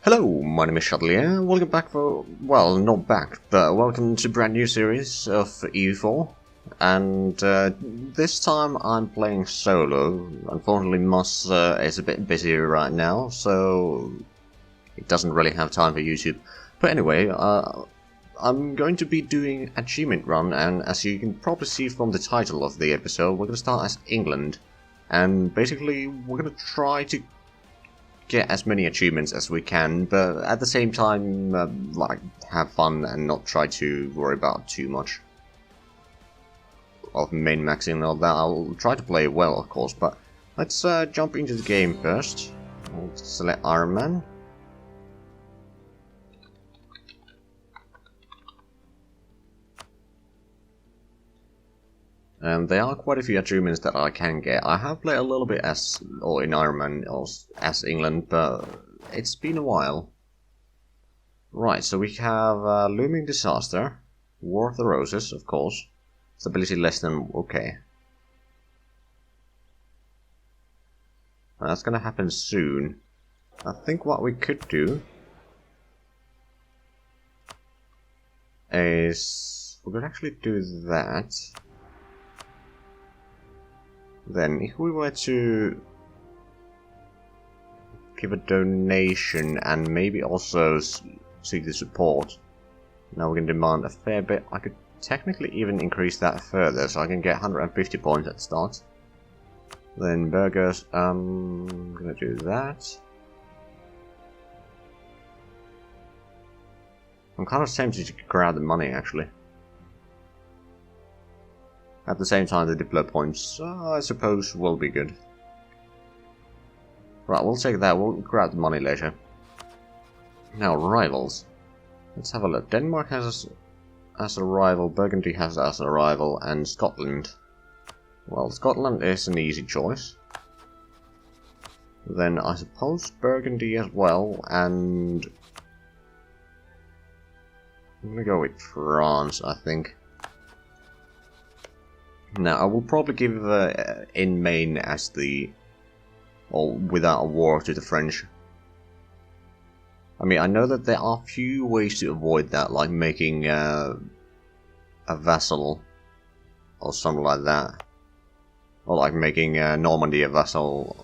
Hello, my name is Zhatelier. Welcome back for, well, not back, but welcome to a brand new series of EU4. And this time I'm playing solo. Unfortunately, Moss is a bit busy right now, so it doesn't really have time for YouTube. But anyway, I'm going to be doing achievement run, and as you can probably see from the title of the episode, we're going to start as England. And basically, we're going to try to get as many achievements as we can, but at the same time, like, have fun and not try to worry about too much of min-maxing and all that. I'll try to play well, of course, but let's jump into the game first. I'll select Iron Man. And there are quite a few achievements that I can get. I have played a little bit as, or in Iron Man, or as England, but it's been a while. Right, so we have Looming Disaster, War of the Roses, of course. Stability less than, okay. That's gonna happen soon. I think what we could do is, we could actually do that. Then, if we were to give a donation and maybe also seek the support, now we can demand a fair bit. I could technically even increase that further, so I can get 150 points at the start. Then burgers, I'm gonna do that. I'm kind of tempted to grab the money actually. At the same time, the diplo points, I suppose, will be good. Right, we'll take that. We'll grab the money later. Now, rivals. Let's have a look. Denmark has as a rival, Burgundy has as a rival, and Scotland. Well, Scotland is an easy choice. Then I suppose Burgundy as well, and I'm gonna go with France, I think. Now, I will probably give in Maine as the, or without a war to the French. I mean, I know that there are few ways to avoid that, like making a vassal or something like that. Or like making Normandy a vassal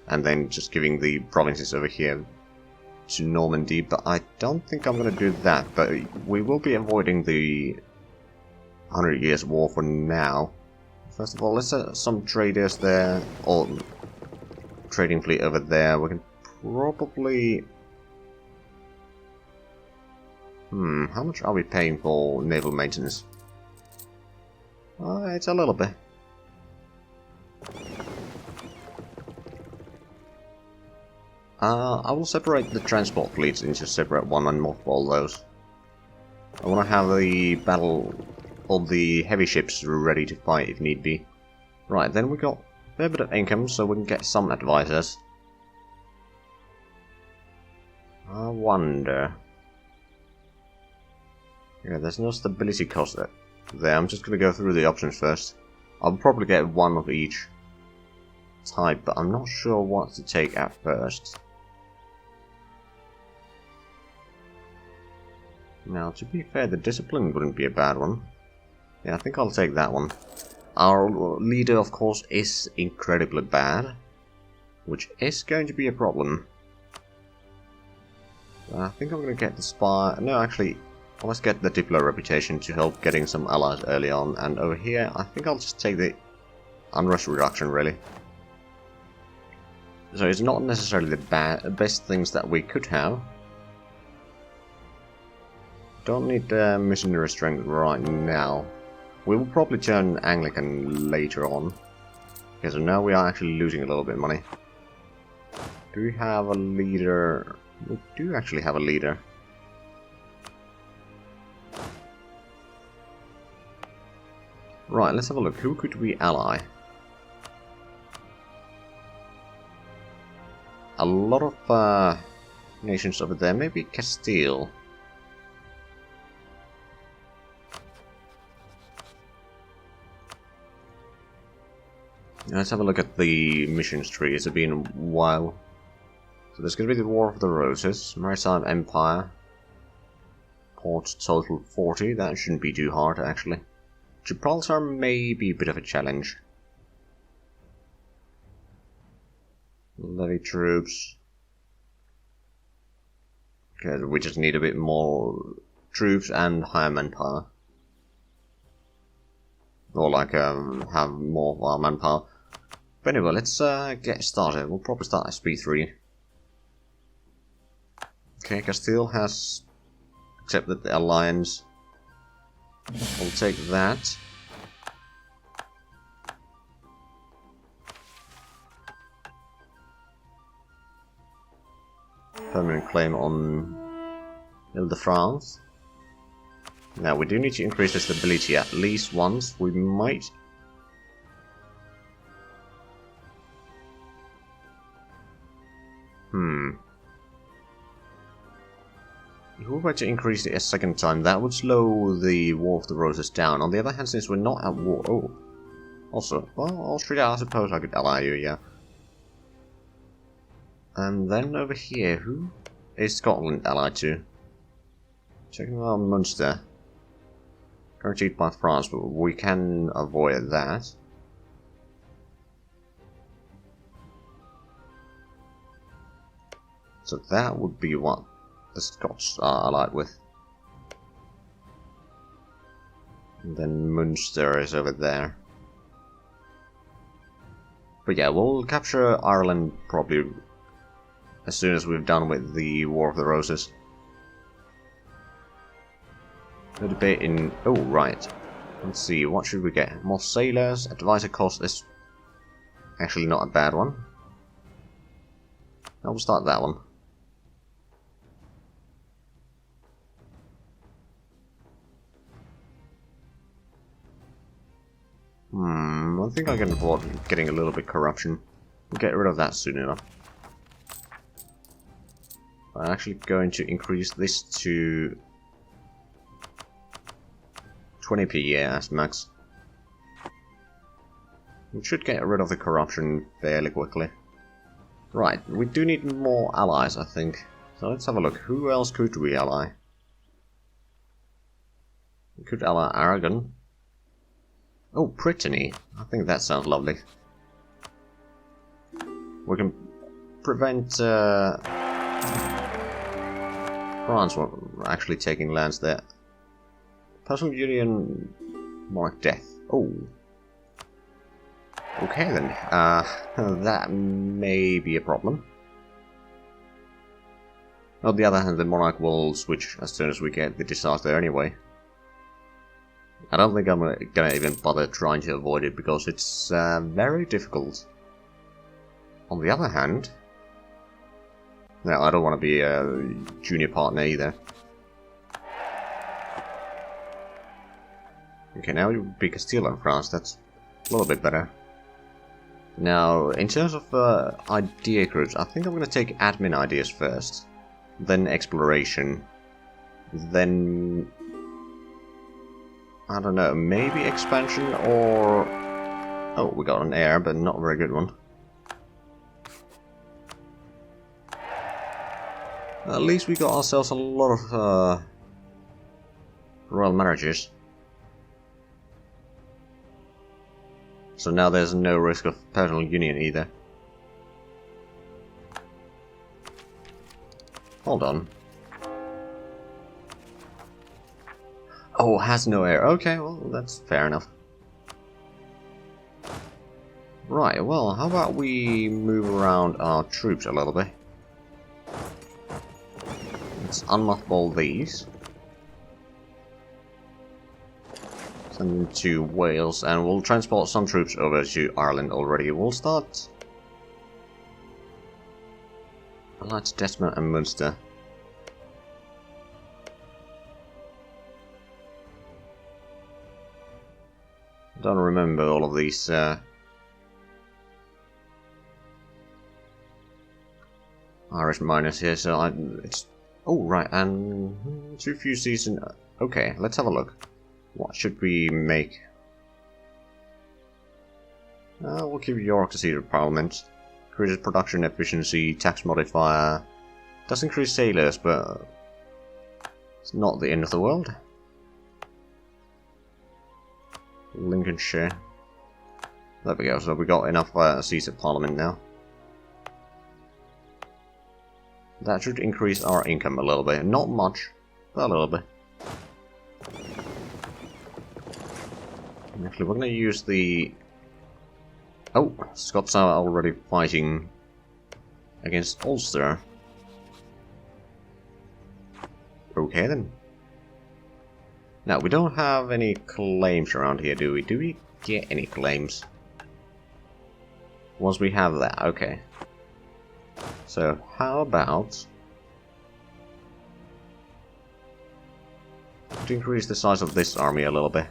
and then just giving the provinces over here to Normandy, but I don't think I'm going to do that. But we will be avoiding the 100 Years War for now. First of all, let's set some traders there, or trading fleet over there. We can probably... how much are we paying for naval maintenance? It's a little bit. I will separate the transport fleets into separate one and mothball those. I want to have the battle... all the heavy ships ready to fight if need be. Right, then we got a fair bit of income, so we can get some advisors. I wonder... yeah, there's no stability cost there. I'm just going to go through the options first. I'll probably get one of each type, but I'm not sure what to take at first. Now, to be fair, the discipline wouldn't be a bad one. Yeah, I think I'll take that one. Our leader, of course, is incredibly bad, which is going to be a problem. I think I'm going to get the spy... no, actually, let's get the Diplo reputation to help getting some allies early on. And over here, I think I'll just take the unrest reduction, really. So it's not necessarily the best things that we could have. Don't need missionary strength right now. We will probably turn Anglican later on. Okay, so now we are actually losing a little bit of money. Do we have a leader? We do actually have a leader. Right, let's have a look. Who could we ally? A lot of nations over there. Maybe Castile. Let's have a look at the missions tree. It's been a while. So there's going to be the War of the Roses, Maritime Empire, port total 40, that shouldn't be too hard actually. Gibraltar may be a bit of a challenge. Levy troops. Okay, we just need a bit more troops and higher manpower. Or like have more manpower. But anyway, let's get started. We'll probably start SP3. Okay, Castile has accepted the alliance. We'll take that. Permanent claim on Ile-de-France. Now we do need to increase the stability at least once. We might. If we were to increase it a second time, that would slow the War of the Roses down. On the other hand, since we're not at war... Oh. Also, well, Austria, I suppose I could ally you, yeah. And then over here, who is Scotland allied to? Checking out Munster. Guaranteed by France, but we can avoid that. So that would be what the Scots are allied with. And then Munster is over there. But yeah, we'll capture Ireland probably as soon as we've done with the War of the Roses. No debate in... Oh, right. Let's see, what should we get? More sailors. Advisor cost is actually not a bad one. Now we'll start that one. I think I can avoid getting a little bit corruption. We'll get rid of that soon enough. I'm actually going to increase this to 20 per year as max. We should get rid of the corruption fairly quickly. Right, we do need more allies, I think. So let's have a look. Who else could we ally? We could ally Aragon. Oh, Brittany. I think that sounds lovely. We can prevent France from actually taking lands there. Personal union mark death. Oh. Okay then. That may be a problem. On the other hand, the monarch will switch as soon as we get the disaster anyway. I don't think I'm gonna even bother trying to avoid it because it's very difficult. On the other hand, no, I don't want to be a junior partner either. Okay, now it would be Castile and France. That's a little bit better. Now, in terms of idea groups, I think I'm gonna take admin ideas first, then exploration, then I don't know, maybe expansion or... Oh, we got an heir, but not a very good one. At least we got ourselves a lot of royal marriages. So now there's no risk of personal union either. Hold on. Oh, has no heir. Okay, well, that's fair enough. Right, well, how about we move around our troops a little bit? Let's unmothball these. Send them to Wales, and we'll transport some troops over to Ireland already. We'll start... Allied to Desmond and Munster. I don't remember all of these Irish miners here, so it's... Oh, right, and too few season... Okay, let's have a look. What should we make? We'll give York a seat of Parliament. Increases production efficiency, tax modifier. Does increase sailors, but it's not the end of the world. Lincolnshire. There we go, so we got enough seats at Parliament now. That should increase our income a little bit. Not much, but a little bit. Actually, we're going to use the... Oh, Scots are already fighting against Ulster. Okay then. Now, we don't have any claims around here, do we? Do we get any claims? Once we have that, okay. So, how about... to increase the size of this army a little bit.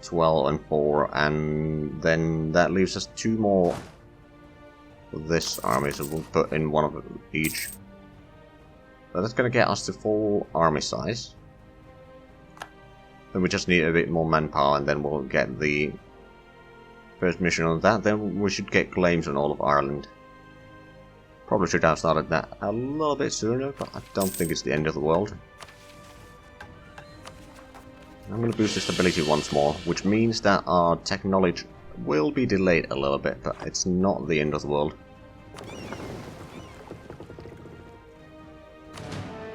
12 and 4, and then that leaves us 2 more for this army, so we'll put in 1 of each. So that's going to get us to full army size. Then we just need a bit more manpower, and then we'll get the first mission on that. Then we should get claims on all of Ireland. Probably should have started that a little bit sooner, but I don't think it's the end of the world. I'm going to boost the stability once more, which means that our technology will be delayed a little bit, but it's not the end of the world.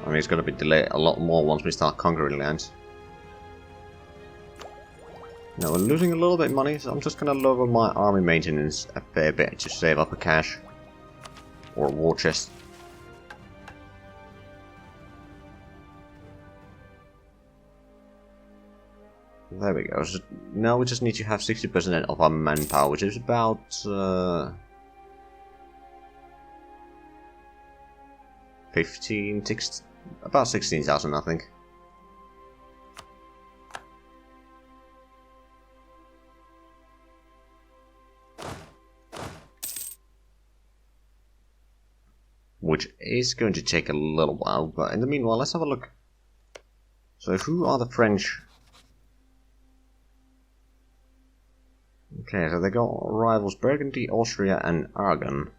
I mean, it's going to be delayed a lot more once we start conquering lands. Now, we're losing a little bit of money, so I'm just going to lower my army maintenance a fair bit to save up a cash. Or a war chest. There we go. So now we just need to have 60% of our manpower, which is about... about 16,000, I think. Which is going to take a little while, but in the meanwhile, let's have a look. So who are the French? Okay, so they got rivals Burgundy, Austria, and Aragon.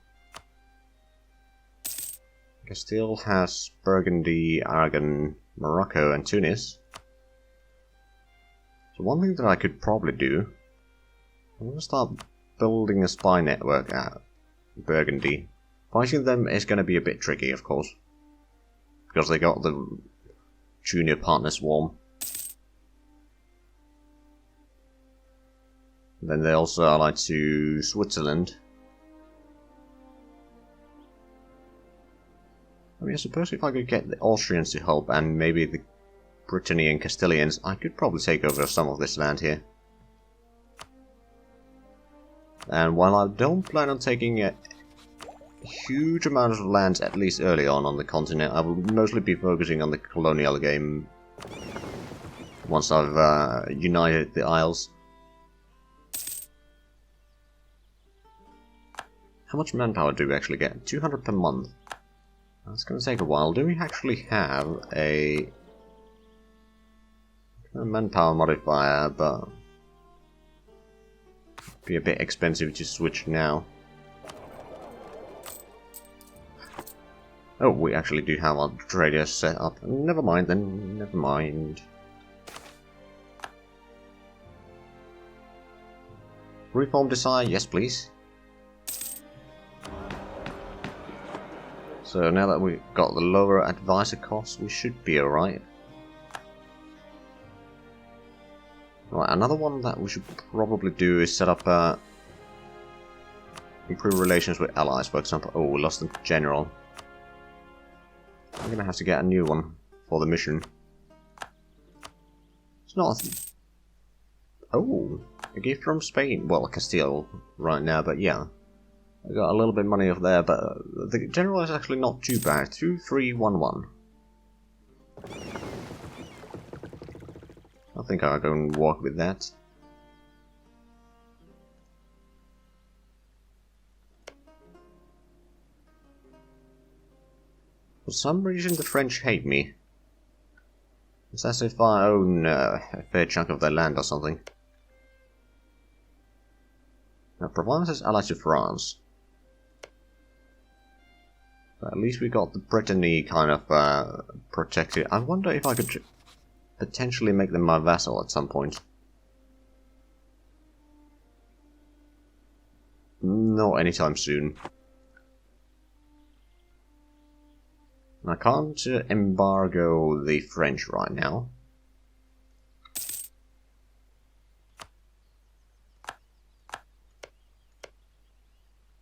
Castile has Burgundy, Aragon, Morocco, and Tunis. So one thing that I could probably do, I'm going to start building a spy network at Burgundy. Fighting them is going to be a bit tricky, of course, because they got the junior partner swarm. Then they also allied to Switzerland. I mean, I suppose if I could get the Austrians to help and maybe the Brittany and Castilians, I could probably take over some of this land here. And while I don't plan on taking a huge amount of lands, at least early on the continent, I will mostly be focusing on the colonial game once I've united the Isles. How much manpower do we actually get? 200 per month. That's going to take a while. Do we actually have a manpower modifier, but it'd be a bit expensive to switch now. Oh, we actually do have our trader set up. Never mind then, never mind. Reform desire, yes please. So now that we've got the lower advisor costs, we should be alright. Right, another one that we should probably do is set up improve relations with allies, for example. Oh, we lost the general. I'm gonna have to get a new one for the mission. It's not oh, a gift from Spain. Well, Castile right now, but yeah. I got a little bit of money off there, but the general is actually not too bad. 2311. I think I'll go and walk with that. For some reason the French hate me. It's as if I own a fair chunk of their land or something. Now, Provence is allied to France. But at least we got the Brittany kind of protected. I wonder if I could potentially make them my vassal at some point. Not anytime soon. I can't embargo the French right now.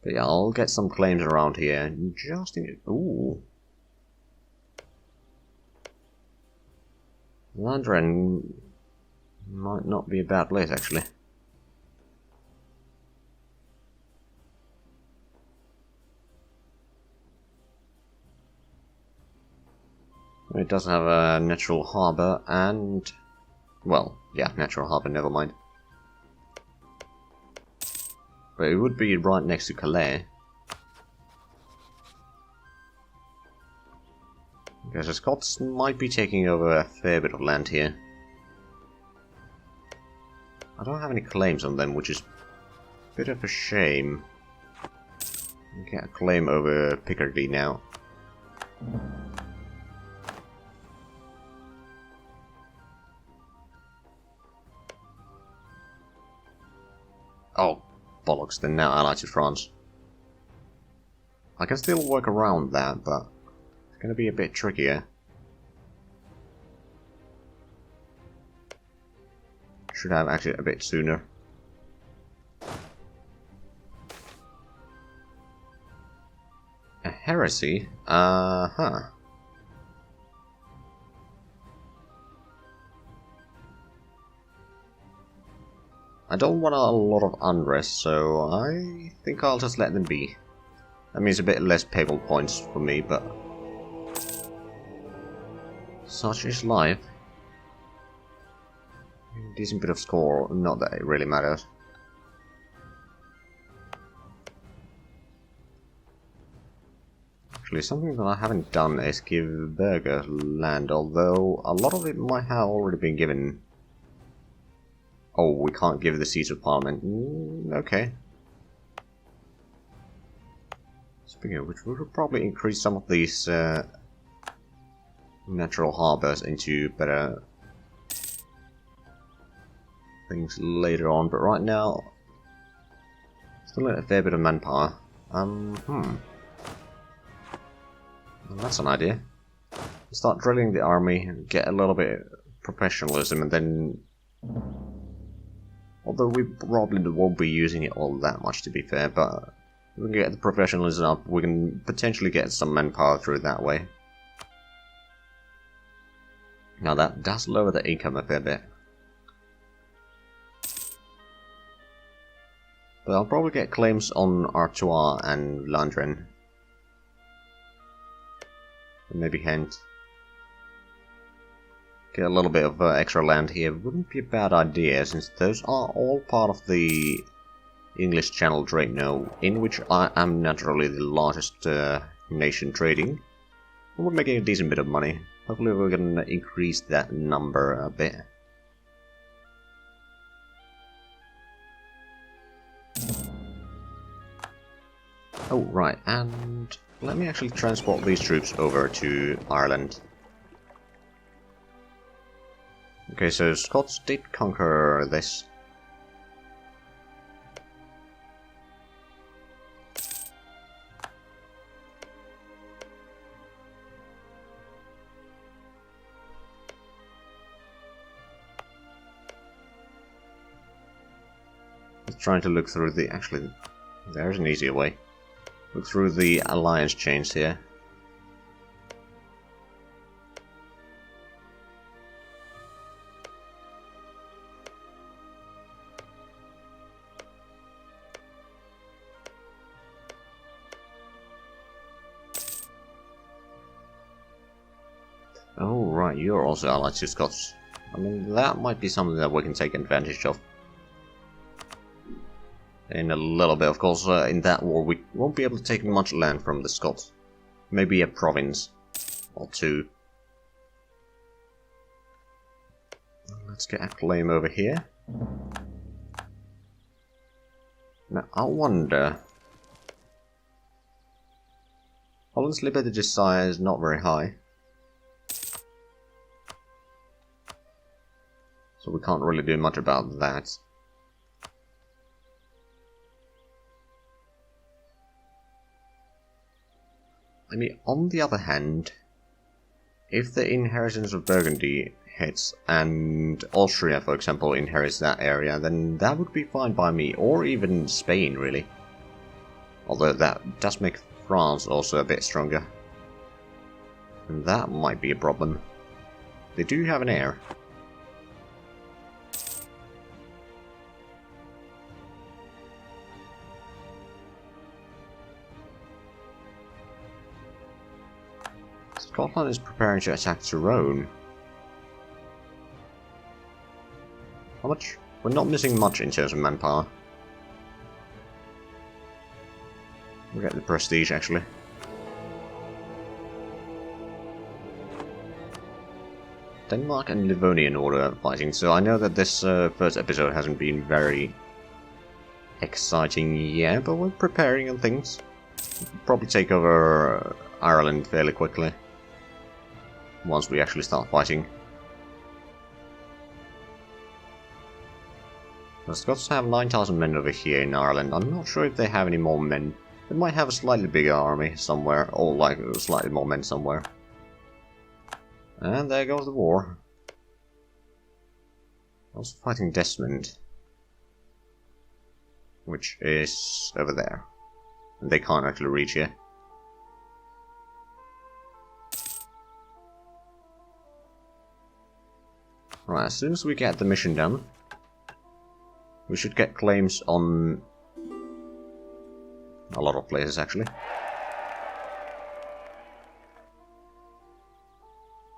But yeah, I'll get some claims around here. Just in... Ooh. Landren might not be a bad place, actually. It does have a natural harbour and... Well, yeah, natural harbour, never mind. But it would be right next to Calais. Because the Scots might be taking over a fair bit of land here. I don't have any claims on them, which is a bit of a shame. I get a claim over Picardy now. Oh, bollocks, they're now allied to France. I can still work around that, but it's going to be a bit trickier. Should have actually a bit sooner. A heresy? Uh-huh. I don't want a lot of unrest, so I think I'll just let them be. That means a bit less papal points for me, but such is life. Decent bit of score, not that it really matters. Actually, something that I haven't done is give Berger land, although a lot of it might have already been given. Oh, we can't give the seats of parliament. Okay. Speaking of which, we would probably increase some of these natural harbours into better things later on, but right now, still a fair bit of manpower. Well, that's an idea. Start drilling the army, get a little bit of professionalism, and then... Although we probably won't be using it all that much, to be fair, but if we can get the professionalism up, we can potentially get some manpower through that way. Now that does lower the income a fair bit. But I'll probably get claims on Artois and Landren. And maybe Hent. Get a little bit of extra land here wouldn't be a bad idea, since those are all part of the English Channel trade now, in which I am naturally the largest nation trading. We're making a decent bit of money. Hopefully we're going to increase that number a bit. Oh, right, and let me actually transport these troops over to Ireland. Okay, so Scots did conquer this. Just trying to look through the... Actually, there's an easier way. Look through the alliance chains here. Oh, right, you're also allied to Scots. I mean, that might be something that we can take advantage of. In a little bit, of course, in that war we won't be able to take much land from the Scots. Maybe a province or two. Let's get a claim over here. Now, I wonder... Holland's Liberty Desire is not very high. So we can't really do much about that. I mean, on the other hand, if the inheritance of Burgundy hits, and Austria, for example, inherits that area, then that would be fine by me, or even Spain, really. Although that does make France also a bit stronger. And that might be a problem. They do have an heir. Scotland is preparing to attack Tyrone. How much? We're not missing much in terms of manpower. We'll get the prestige, actually. Denmark and Livonian order fighting, so I know that this first episode hasn't been very exciting yet, but we're preparing on things. We'll probably take over Ireland fairly quickly. Once we actually start fighting. The Scots have 9,000 men over here in Ireland. I'm not sure if they have any more men. They might have a slightly bigger army somewhere, or like slightly more men somewhere. And there goes the war. I was fighting Desmond, which is over there. And they can't actually reach here. Right, as soon as we get the mission done, we should get claims on a lot of places, actually.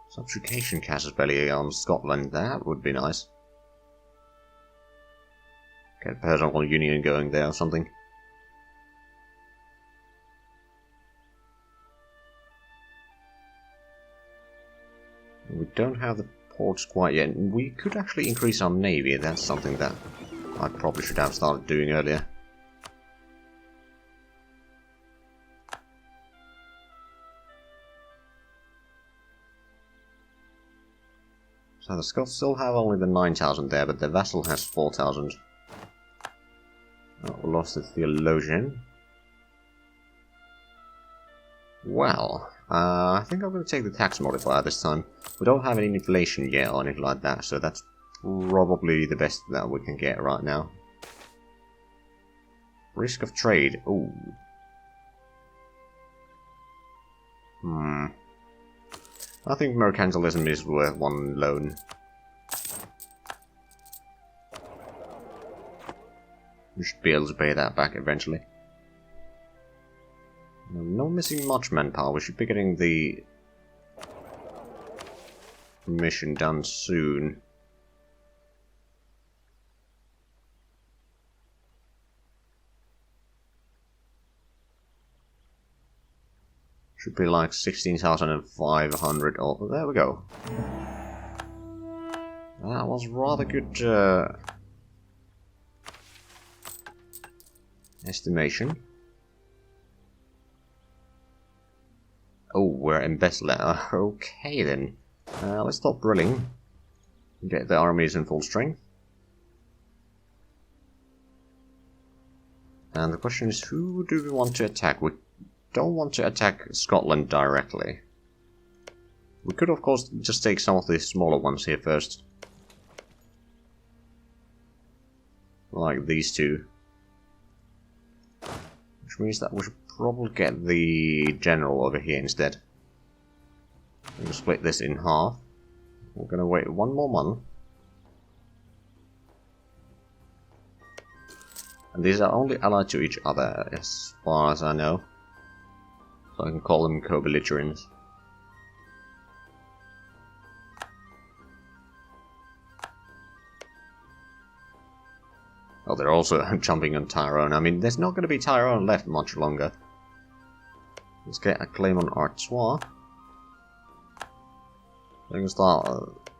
Subjugation Casus Belli on Scotland, that would be nice. Get a personal union going there or something. We don't have the ports quite yet. We could actually increase our navy. That's something that I probably should have started doing earlier. So the Scots still have only the 9,000 there, but the vassal has 4,000. Oh, we lost the theologian. Well, I think I'm going to take the tax modifier this time. We don't have any inflation yet or anything like that, so that's probably the best that we can get right now. Risk of trade. Ooh. I think mercantilism is worth one loan. We should be able to pay that back eventually. Not missing much manpower. We should be getting the mission done soon. Should be like 16,500. Oh, there we go. That was rather good estimation. Oh, we're embezzling. Okay then. Let's stop drilling. Get the armies in full strength. And the question is, who do we want to attack? We don't want to attack Scotland directly. We could, of course, just take some of the smaller ones here first. Like these two. Which means that we should probably get the general over here instead. We'll split this in half. We're gonna wait one more month. And these are only allied to each other, as far as I know. So I can call them co-belligerents. Oh, they're also jumping on Tyrone. I mean, there's not going to be Tyrone left much longer. Let's get a claim on Artois. We can start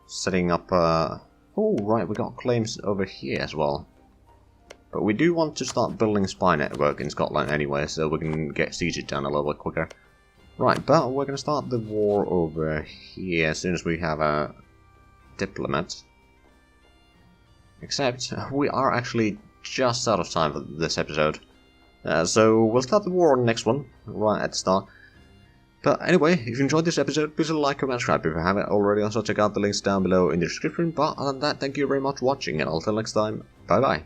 setting up... Oh, right, we got claims over here as well. But we do want to start building a spy network in Scotland anyway, so we can get sieges done a little bit quicker. Right, but we're going to start the war over here as soon as we have a diplomat. Except, we are actually just out of time for this episode. So we'll start the war on the next one, right at the start. But anyway, if you enjoyed this episode, please like, comment, subscribe if you haven't already. Also check out the links down below in the description. But other than that, thank you very much for watching, and until next time, bye bye.